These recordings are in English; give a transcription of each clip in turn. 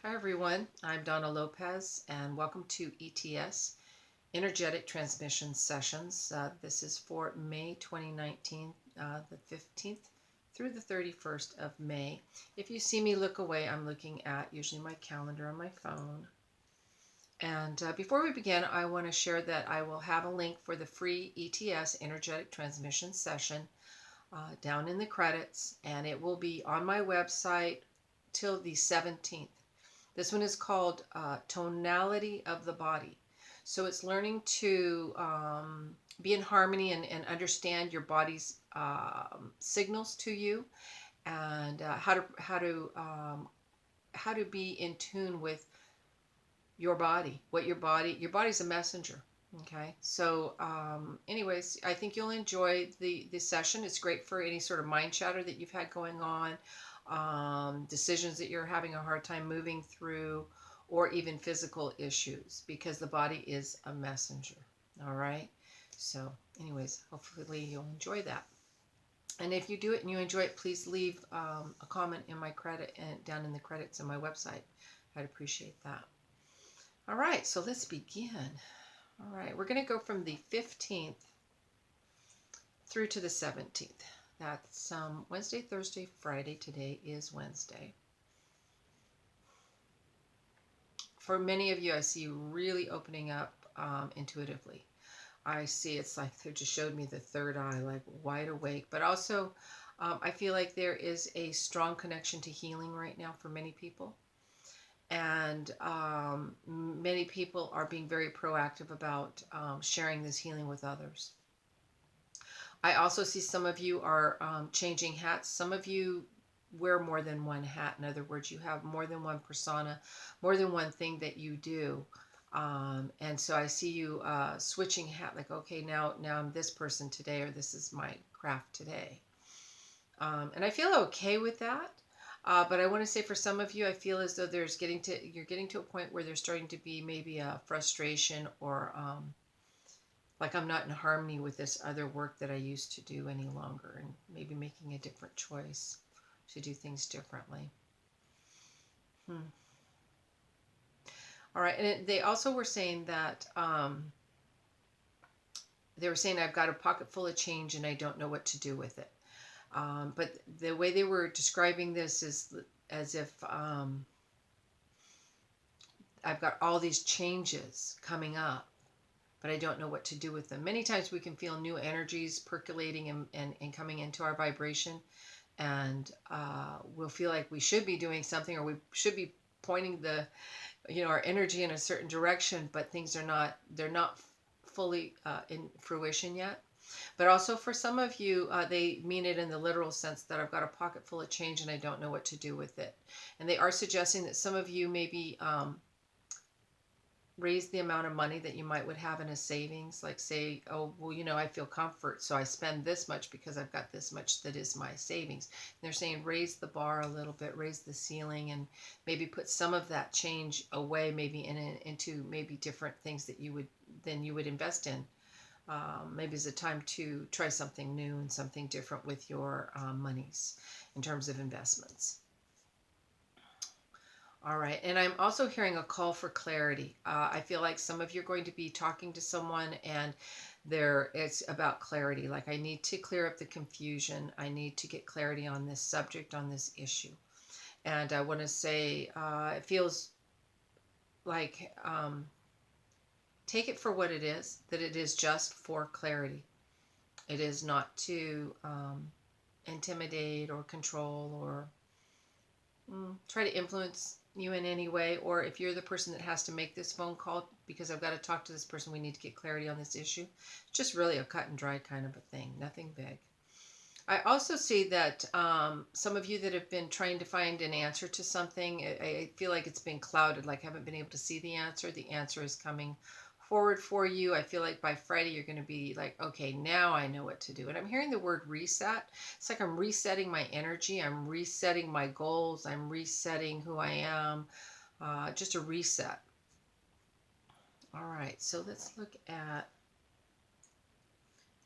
Hi everyone, I'm Donna Lopez and welcome to ETS, Energetic Transmission Sessions. This is for May 2019, the 15th through the 31st of May. If you see me look away, I'm looking at usually my calendar on my phone. And before we begin, I want to share that I will have a link for the free ETS Energetic Transmission Session down in the credits, and it will be on my website till the 17th. This one is called Tonality of the Body. So it's learning to be in harmony and understand your body's signals to you, and how to be in tune with your body. Your body's a messenger. Okay, so anyways, I think you'll enjoy the session. It's great for any sort of mind chatter that you've had going on, decisions that you're having a hard time moving through, or even physical issues, because the body is a messenger. All right, so anyways, hopefully you'll enjoy that. And if you do it and you enjoy it, please leave a comment in my credit and down in the credits on my website. I'd appreciate that. All right, so let's begin. All right, we're going to go from the 15th through to the 17th. That's Wednesday, Thursday, Friday. Today is Wednesday. For many of you, I see you really opening up intuitively. I see it's like they just showed me the third eye, like wide awake. But also, I feel like there is a strong connection to healing right now for many people. And many people are being very proactive about sharing this healing with others. I also see some of you are changing hats. Some of you wear more than one hat. In other words, you have more than one persona, more than one thing that you do. And so I see you switching hat, like, okay, now I'm this person today, or this is my craft today. And I feel okay with that. But I want to say for some of you, I feel as though you're getting to a point where there's starting to be maybe a frustration, or like I'm not in harmony with this other work that I used to do any longer, and maybe making a different choice to do things differently. All right, and they also were saying that I've got a pocket full of change and I don't know what to do with it. But the way they were describing this is as if I've got all these changes coming up, but I don't know what to do with them. Many times we can feel new energies percolating and coming into our vibration, and we'll feel like we should be doing something, or we should be pointing our energy in a certain direction, but things they're not fully in fruition yet. But also for some of you, they mean it in the literal sense that I've got a pocket full of change and I don't know what to do with it. And they are suggesting that some of you maybe raise the amount of money that you would have in a savings. Like say, oh, well, I feel comfort, so I spend this much because I've got this much that is my savings. And they're saying raise the bar a little bit, raise the ceiling, and maybe put some of that change away, maybe into maybe different things that you would invest in. Maybe it's a time to try something new and something different with your monies in terms of investments. All right, and I'm also hearing a call for clarity. I feel like some of you are going to be talking to someone, and it's about clarity. Like, I need to clear up the confusion. I need to get clarity on this subject, on this issue. And I want to say, it feels like take it for what it is, that it is just for clarity. It is not to intimidate or control or try to influence you in any way. Or if you're the person that has to make this phone call because I've got to talk to this person, we need to get clarity on this issue. It's just really a cut and dry kind of a thing, nothing big. I also see that some of you that have been trying to find an answer to something, I feel like it's been clouded, like haven't been able to see the answer. The answer is coming forward for you. I feel like by Friday you're going to be like, okay, now I know what to do. And I'm hearing the word reset. It's like I'm resetting my energy. I'm resetting my goals. I'm resetting who I am. Just a reset. All right, so let's look at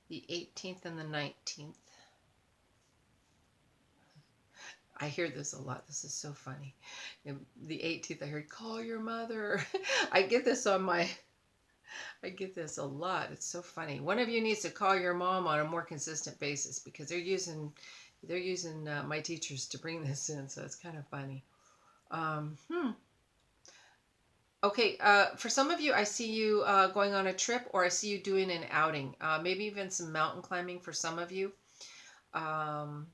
the 18th and the 19th. I hear this a lot. This is so funny. The 18th, I heard, call your mother. I get this on my, I get this a lot. It's so funny. One of you needs to call your mom on a more consistent basis because they're using my teachers to bring this in. So it's kind of funny. Um, hmm. Okay, for some of you, I see you going on a trip, or I see you doing an outing, maybe even some mountain climbing for some of you. Um,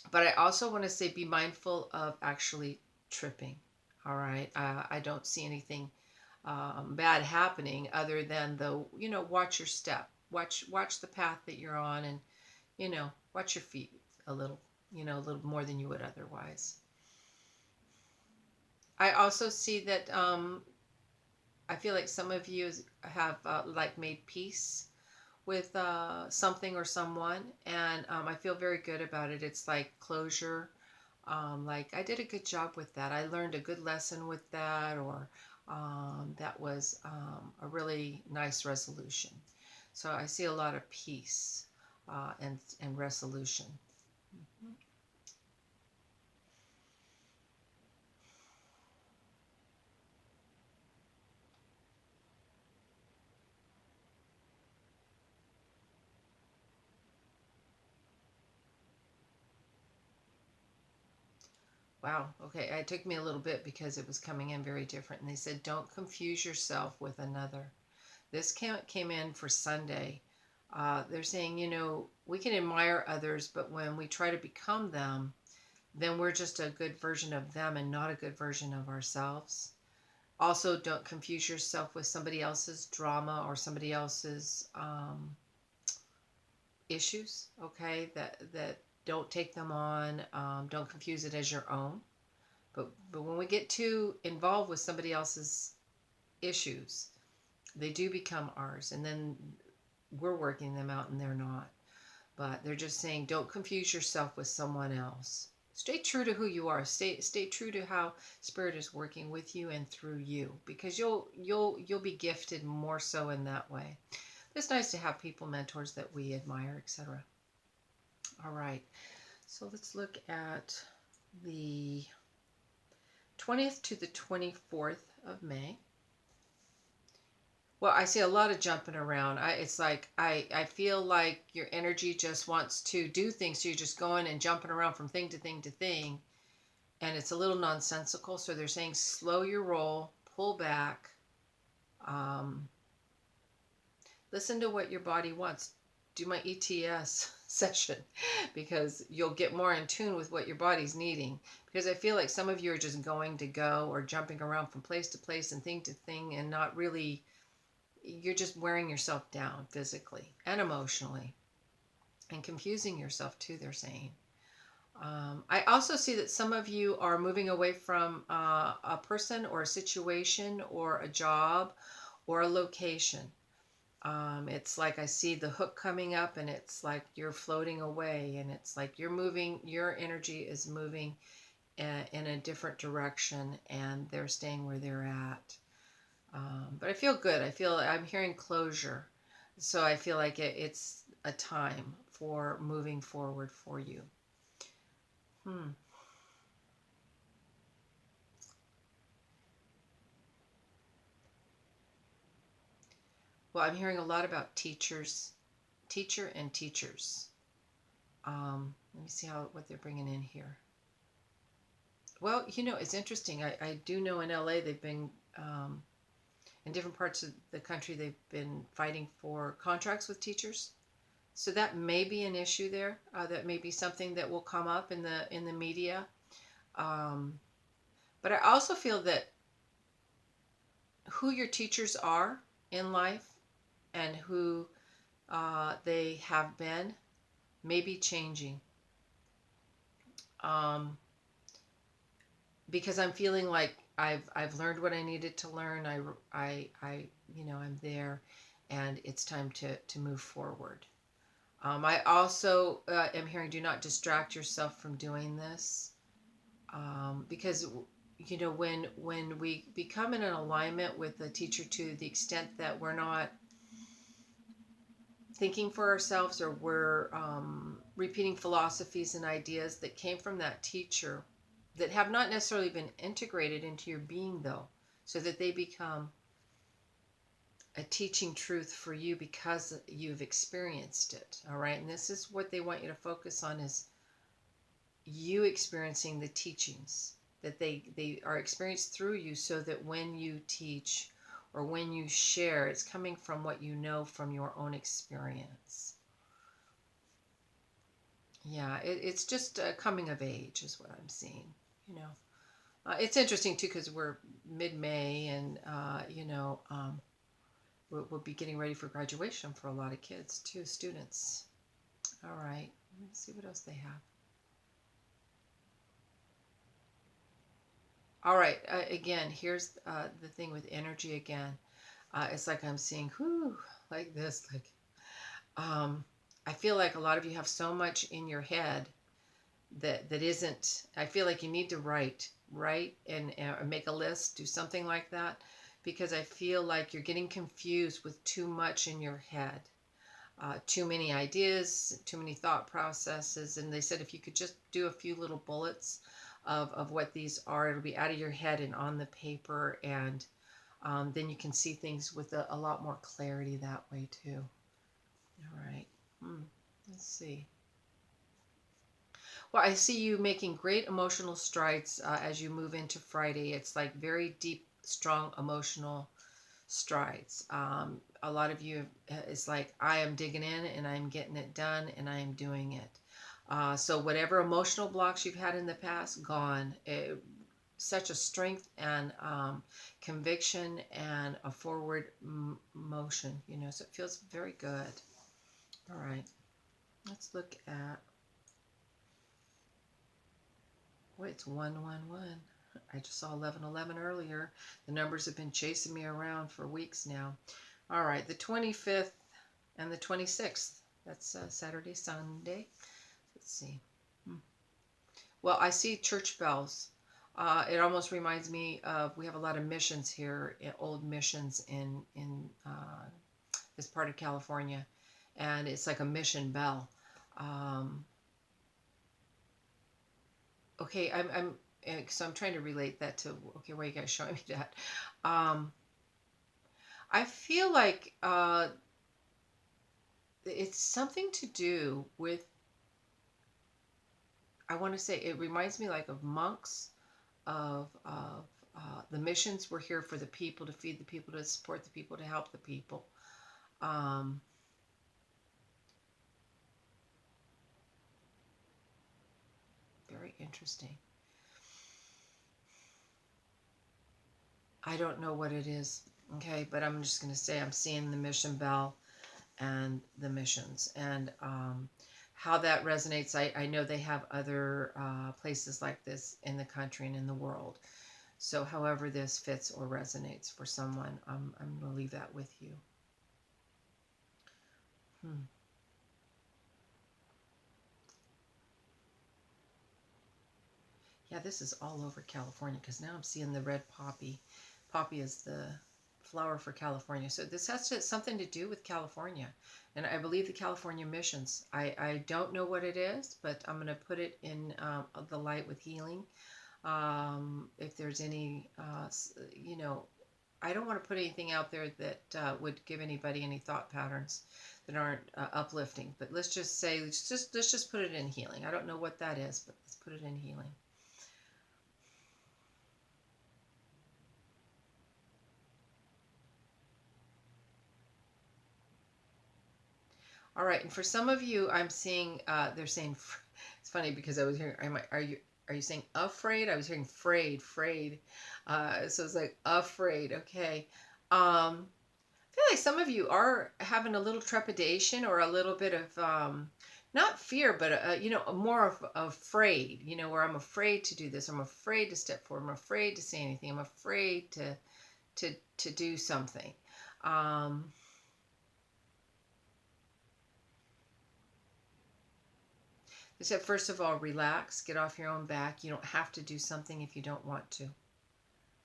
but I also want to say be mindful of actually tripping. All right, I don't see anything bad happening other than watch your step, watch the path that you're on, and watch your feet a little, a little more than you would otherwise. I also see that I feel like some of you have like made peace with something or someone, and I feel very good about it. It's like closure. Like I did a good job with that. I learned a good lesson with that, or that was a really nice resolution. So I see a lot of peace and resolution. Wow. Okay. It took me a little bit because it was coming in very different. And they said, don't confuse yourself with another. This came in for Sunday. They're saying, we can admire others, but when we try to become them, then we're just a good version of them and not a good version of ourselves. Also, don't confuse yourself with somebody else's drama or somebody else's issues. Okay, that don't take them on. Don't confuse it as your own. But when we get too involved with somebody else's issues, they do become ours, and then we're working them out and they're not. But they're just saying don't confuse yourself with someone else. Stay true to who you are. Stay true to how spirit is working with you and through you, because you'll be gifted more so in that way. It's nice to have people, mentors that we admire, etc. All right. So let's look at the 20th to the 24th of May. Well, I see a lot of jumping around. It's like I feel like your energy just wants to do things. So you're just going and jumping around from thing to thing to thing. And it's a little nonsensical. So they're saying slow your roll, pull back, um, listen to what your body wants. Do my ETS session because you'll get more in tune with what your body's needing. Because I feel like some of you are just going to go or jumping around from place to place and thing to thing and not really, you're just wearing yourself down physically and emotionally and confusing yourself too, they're saying. I also see that some of you are moving away from a person or a situation or a job or a location. It's like I see the hook coming up and it's like you're floating away, and it's like you're moving, your energy is moving in a different direction and they're staying where they're at. But I feel good. I'm hearing closure. So I feel like it's a time for moving forward for you. Hmm. Well, I'm hearing a lot about teacher and teachers. Let me see what they're bringing in here. Well, it's interesting. I do know in LA they've been, in different parts of the country, they've been fighting for contracts with teachers. So that may be an issue there. That may be something that will come up in the media. Um, but I also feel that who your teachers are in life and who they have been may be changing. Um, because I'm feeling like I've learned what I needed to learn. I'm there, and it's time to move forward. I also am hearing do not distract yourself from doing this, because when we become in an alignment with the teacher to the extent that we're not thinking for ourselves, or we're repeating philosophies and ideas that came from that teacher that have not necessarily been integrated into your being, though, so that they become a teaching truth for you because you've experienced it. All right. And this is what they want you to focus on, is you experiencing the teachings that they are experienced through you, so that when you teach or when you share, it's coming from what you know from your own experience. Yeah, it's just coming of age is what I'm seeing, you know. It's interesting too, because we're mid-May, and we'll be getting ready for graduation for a lot of kids too, students. All right, let's see what else they have. All right, again, here's the thing with energy again. It's like I'm seeing, whoo, like this, like, I feel like a lot of you have so much in your head that isn't. I feel like you need to write and make a list, do something like that, because I feel like you're getting confused with too much in your head, too many ideas, too many thought processes. And they said if you could just do a few little bullets of what these are, it'll be out of your head and on the paper, and then you can see things with a lot more clarity that way too. All right. Let's see. Well, I see you making great emotional strides as you move into Friday. It's like very deep, strong emotional strides. A lot of you, it's like, I am digging in and I'm getting it done and I am doing it. So whatever emotional blocks you've had in the past, gone. Such a strength and conviction and a forward motion, so it feels very good. All right, let's look at, wait, it's 111. I just saw 1111 earlier. The numbers have been chasing me around for weeks now. All right, the 25th and the 26th. That's Saturday, Sunday. Let's see. Well, I see church bells. It almost reminds me of, we have a lot of missions here, old missions in this part of California, and it's like a mission bell. Okay, so I'm trying to relate that to, okay, why are you guys showing me that? I feel like it's something to do with, I want to say, it reminds me like of monks, of the missions were here for the people, to feed the people, to support the people, to help the people. Very interesting. I don't know what it is, okay, but I'm just going to say I'm seeing the mission bell and the missions, and how that resonates. I know they have other places like this in the country and in the world. So however this fits or resonates for someone, I'm going to leave that with you. Yeah, this is all over California, because now I'm seeing the red poppy. Poppy is the flower for California. So this has something to do with California. And I believe the California missions. I don't know what it is, but I'm going to put it in the light with healing. If there's any, I don't want to put anything out there that would give anybody any thought patterns that aren't uplifting. But let's just say, let's just put it in healing. I don't know what that is, but let's put it in healing. All right, and for some of you, I'm seeing they're saying, it's funny because I was hearing, are you saying afraid? I was hearing frayed. So it's like afraid. Okay. I feel like some of you are having a little trepidation, or a little bit of not fear, but more of afraid. Where I'm afraid to do this. I'm afraid to step forward. I'm afraid to say anything. I'm afraid to do something. They said, first of all, relax, get off your own back. You don't have to do something if you don't want to.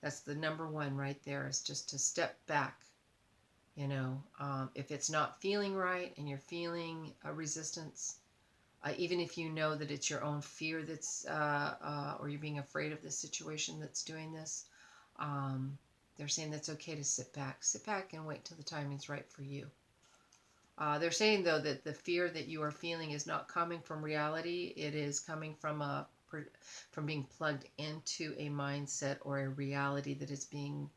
That's the number one right there, is just to step back. If it's not feeling right and you're feeling a resistance, even if you know that it's your own fear that's, or you're being afraid of the situation that's doing this, um, they're saying that's okay to sit back and wait till the timing's right for you. They're saying though that the fear that you are feeling is not coming from reality. It is coming from being plugged into a mindset or a reality that is being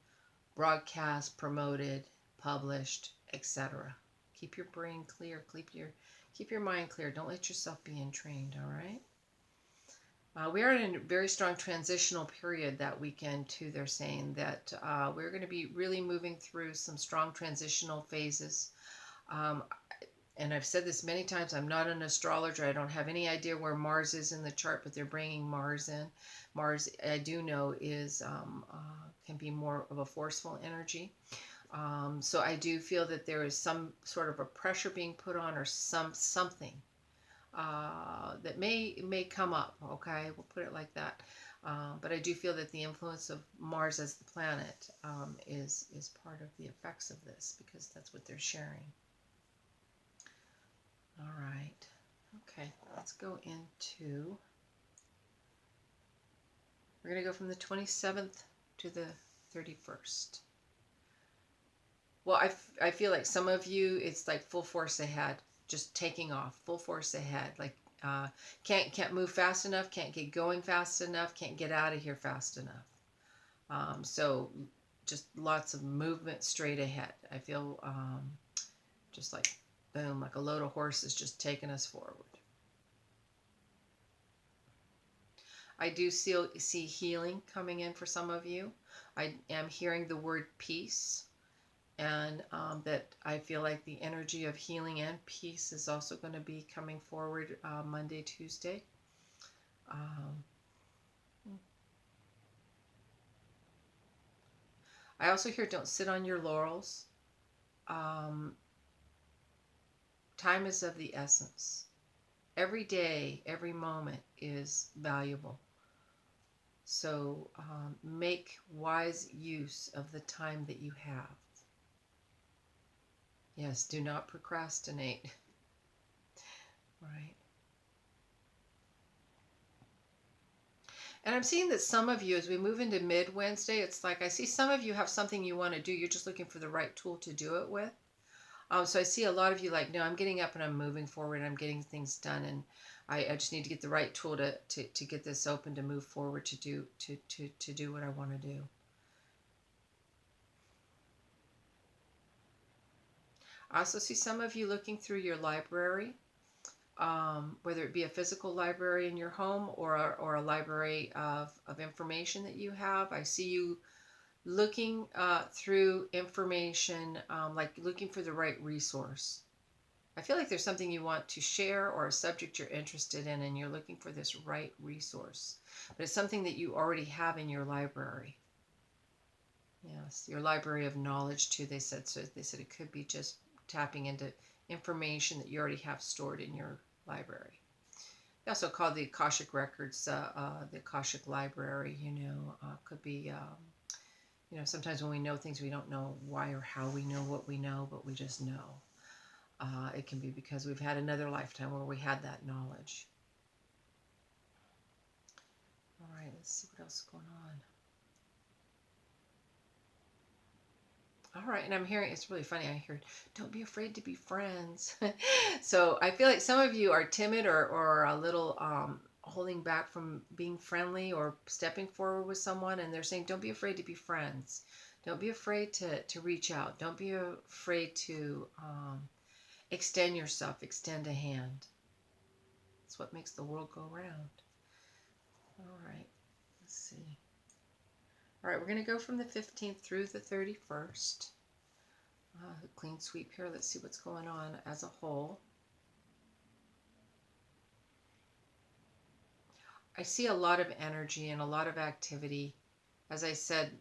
broadcast, promoted, published, etc. Keep your brain clear. Keep your mind clear. Don't let yourself be entrained. All right. We are in a very strong transitional period that weekend too. They're saying that we're going to be really moving through some strong transitional phases. Um, and I've said this many times, I'm not an astrologer. I don't have any idea where Mars is in the chart, but they're bringing Mars in. Mars, I do know, is can be more of a forceful energy. So I do feel that there is some sort of a pressure being put on, or something that may come up. Okay, we'll put it like that. But I do feel that the influence of Mars as the planet is part of the effects of this, because that's what they're sharing. All right. Okay, let's go into, we're going to go from the 27th to the 31st. Well, I feel like some of you, it's like full force ahead, just taking off, full force ahead. Like can't move fast enough, can't get going fast enough, can't get out of here fast enough. So just lots of movement straight ahead. I feel just like boom, like a load of horses just taking us forward. I do see healing coming in for some of you. I am hearing the word peace, and that I feel like the energy of healing and peace is also going to be coming forward Monday, Tuesday. I also hear don't sit on your laurels. Time is of the essence. Every day, every moment is valuable. So make wise use of the time that you have. Yes, do not procrastinate. Right. And I'm seeing that some of you, as we move into mid-Wednesday, it's like I see some of you have something you want to do. You're just looking for the right tool to do it with. So I see a lot of you like, no, I'm getting up and I'm moving forward. I'm getting things done, and I just need to get the right tool to get this open, to move forward, to do what I want to do. I also see some of you looking through your library, whether it be a physical library in your home or a library of information that you have. I see you looking through information, like looking for the right resource. I feel like there's something you want to share or a subject you're interested in, and you're looking for this right resource. But it's something that you already have in your library. Yes, your library of knowledge too, they said. So they said it could be just tapping into information that you already have stored in your library. They also call the Akashic Records the Akashic Library. Could be, sometimes when we know things, we don't know why or how we know what we know, but we just know. It can be because we've had another lifetime where we had that knowledge. All right, let's see what else is going on. All right, and I'm hearing, it's really funny, I heard, don't be afraid to be friends. So I feel like some of you are timid or a little holding back from being friendly or stepping forward with someone, and they're saying, don't be afraid to be friends. Don't be afraid to reach out. Don't be afraid to extend yourself, extend a hand. That's what makes the world go round. All right, let's see. All right, we're going to go from the 15th through the 31st. Clean sweep here. Let's see what's going on as a whole. I see a lot of energy and a lot of activity. As I said,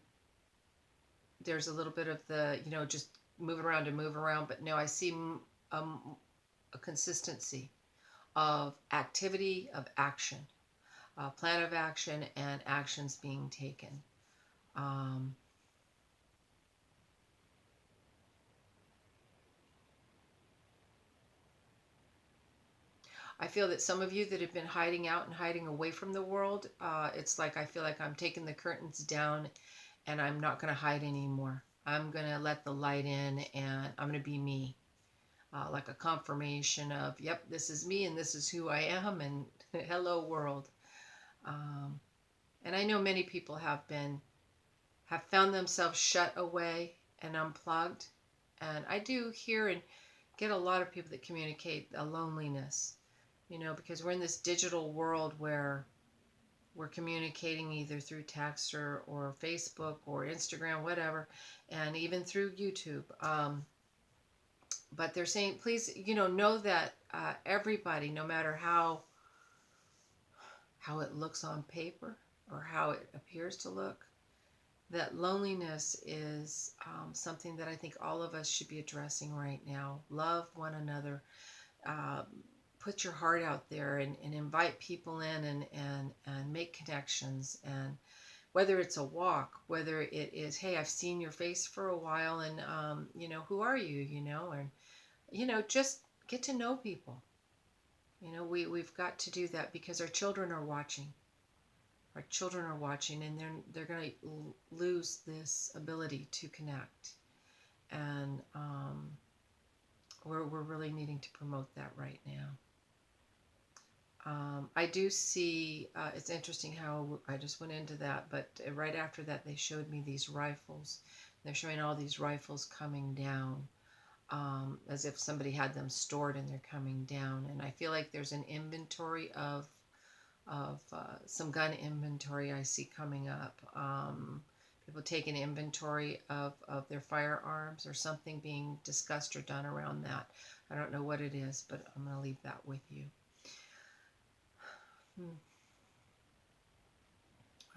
there's a little bit of the, just move around, but no, I see a consistency of activity, of action, plan of action, and actions being taken. I feel that some of you that have been hiding out and hiding away from the world, it's like I feel like I'm taking the curtains down and I'm not going to hide anymore. I'm going to let the light in and I'm going to be me. Like a confirmation of, yep, this is me and this is who I am, and hello world. Um, and I know many people have found themselves shut away and unplugged. And I do hear and get a lot of people that communicate a loneliness, because we're in this digital world where we're communicating either through text or Facebook or Instagram, whatever, and even through YouTube. But they're saying, please, know that everybody, no matter how it looks on paper or how it appears to look, that loneliness is something that I think all of us should be addressing right now. Love one another. Um, Put your heart out there and invite people in and make connections. And whether it's a walk, whether it is, hey, I've seen your face for a while, and who are you? Just get to know people. We've got to do that because our children are watching. Our children are watching, and they're going to lose this ability to connect. And we're really needing to promote that right now. I do see, it's interesting how I just went into that, but right after that, they showed me these rifles. They're showing all these rifles coming down, as if somebody had them stored and they're coming down. And I feel like there's an inventory of some gun inventory I see coming up. People taking inventory of their firearms, or something being discussed or done around that. I don't know what it is, but I'm going to leave that with you.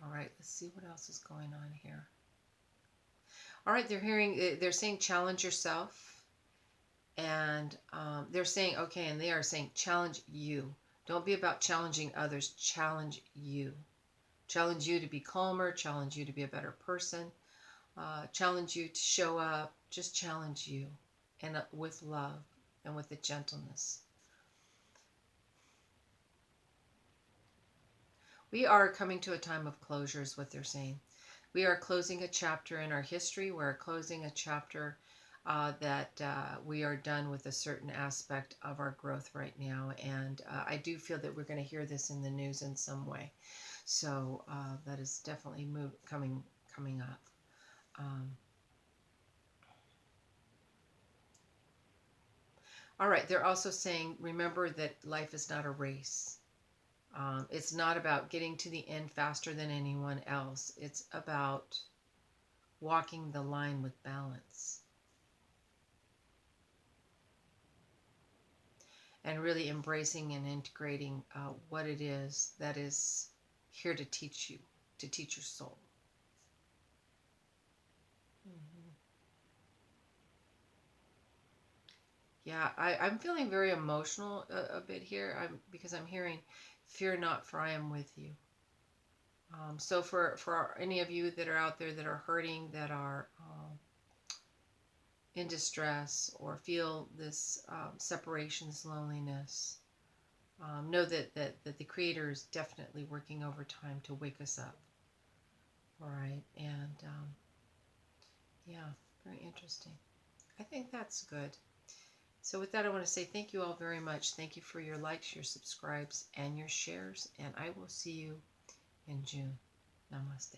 All right, let's see what else is going on here. All right, they're saying challenge yourself, and they're saying, okay, and they are saying challenge you. Don't be about challenging others, challenge you. Challenge you to be calmer, challenge you to be a better person, challenge you to show up, just challenge you, and with love and with the gentleness. We are coming to a time of closure is what they're saying. We are closing a chapter in our history. We're closing a chapter that we are done with a certain aspect of our growth right now. And I do feel that we're going to hear this in the news in some way. So that is definitely coming up. All right, they're also saying, remember that life is not a race. It's not about getting to the end faster than anyone else. It's about walking the line with balance. And really embracing and integrating what it is that is here to teach you, to teach your soul. Mm-hmm. Yeah, I'm feeling very emotional a bit here. Because I'm hearing, fear not, for I am with you. So for any of you that are out there that are hurting, that are in distress, or feel this separations, loneliness, know that the Creator is definitely working overtime to wake us up. All right, and yeah, very interesting. I think that's good. So with that, I want to say thank you all very much. Thank you for your likes, your subscribes, and your shares, and I will see you in June. Namaste.